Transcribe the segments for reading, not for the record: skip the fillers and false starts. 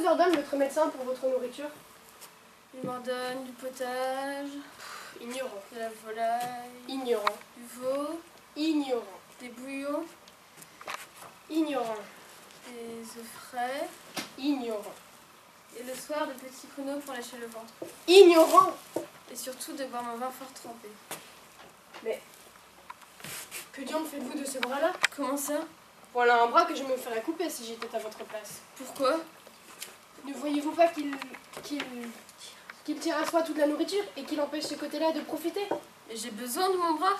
vous ordonne votre médecin pour votre nourriture? Il m'ordonne du potage, Ignorant. de la volaille, Ignorant. du veau, Ignorant. des bouillons, Ignorant. des œufs frais, Ignorant. et le soir de petits pruneaux pour lâcher le ventre. Ignorant. Et surtout de boire mon vin fort trempé. Mais que diable faites-vous de ce bras-là? Comment ça? Voilà un bras que je me ferais couper si j'étais à votre place. Pourquoi? Ne voyez-vous pas qu'il tire à soi toute la nourriture et qu'il empêche ce côté-là de profiter? Et j'ai besoin de mon bras.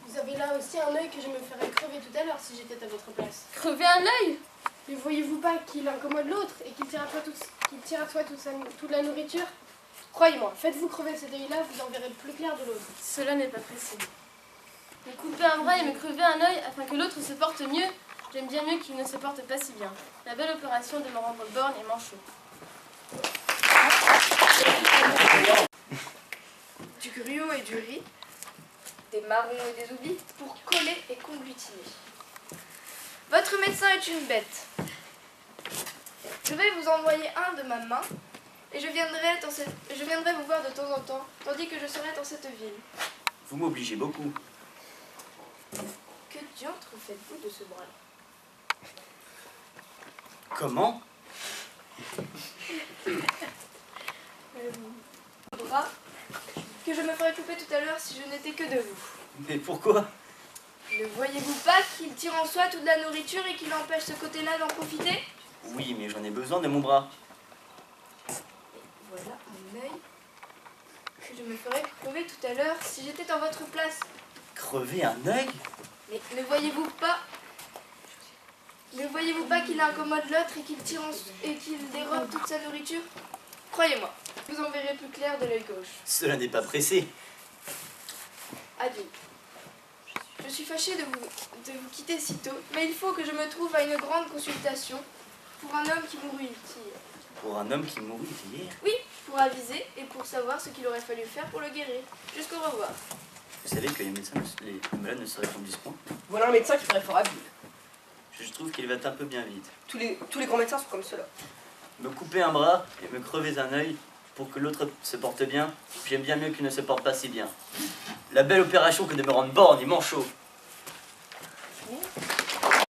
Vous avez là aussi un œil que je me ferais crever tout à l'heure si j'étais à votre place. Crever un œil? Ne voyez-vous pas qu'il incommode l'autre et qu'il tire à soi toute la nourriture? Croyez-moi, faites-vous crever cet œil-là, vous en verrez plus clair de l'autre. Cela n'est pas pressé. Me couper un bras et me crever un œil afin que l'autre se porte mieux, j'aime bien mieux qu'il ne se porte pas si bien. La belle opération de me rendre borgne et manchot. Du gruau et du riz, des marrons et des oublis pour coller et conglutiner. Votre médecin est une bête. Je vais vous envoyer un de ma main et je viendrai vous voir de temps en temps, tandis que je serai dans cette ville. Vous m'obligez beaucoup. Que diantre faites-vous de ce bras-là? Comment? Bras que je me ferais couper tout à l'heure si je n'étais que de vous. Mais pourquoi? Ne voyez-vous pas qu'il tire en soi toute la nourriture et qu'il empêche ce côté-là d'en profiter? Oui, mais j'en ai besoin de mon bras. Voilà un œil que je me ferais crever tout à l'heure si j'étais en votre place. Crever un œil? Mais ne voyez-vous pas qu'il incommode l'autre et qu'il dérobe toute sa nourriture? Croyez-moi, vous en verrez plus clair de l'œil gauche. Cela n'est pas pressé. Adieu. Je suis fâchée de vous quitter si tôt, mais il faut que je me trouve à une grande consultation pour un homme qui mourut hier. Pour un homme qui mourut hier? Oui, pour aviser et pour savoir ce qu'il aurait fallu faire pour le guérir. Jusqu'au revoir. Vous savez que les malades ne se répondent point. Voilà un médecin qui serait fort habile. Je trouve qu'il va un peu bien vite. Tous les grands médecins sont comme cela. Me couper un bras et me crever un œil pour que l'autre se porte bien, j'aime bien mieux qu'il ne se porte pas si bien. La belle opération que de me rendre borgne et manchot.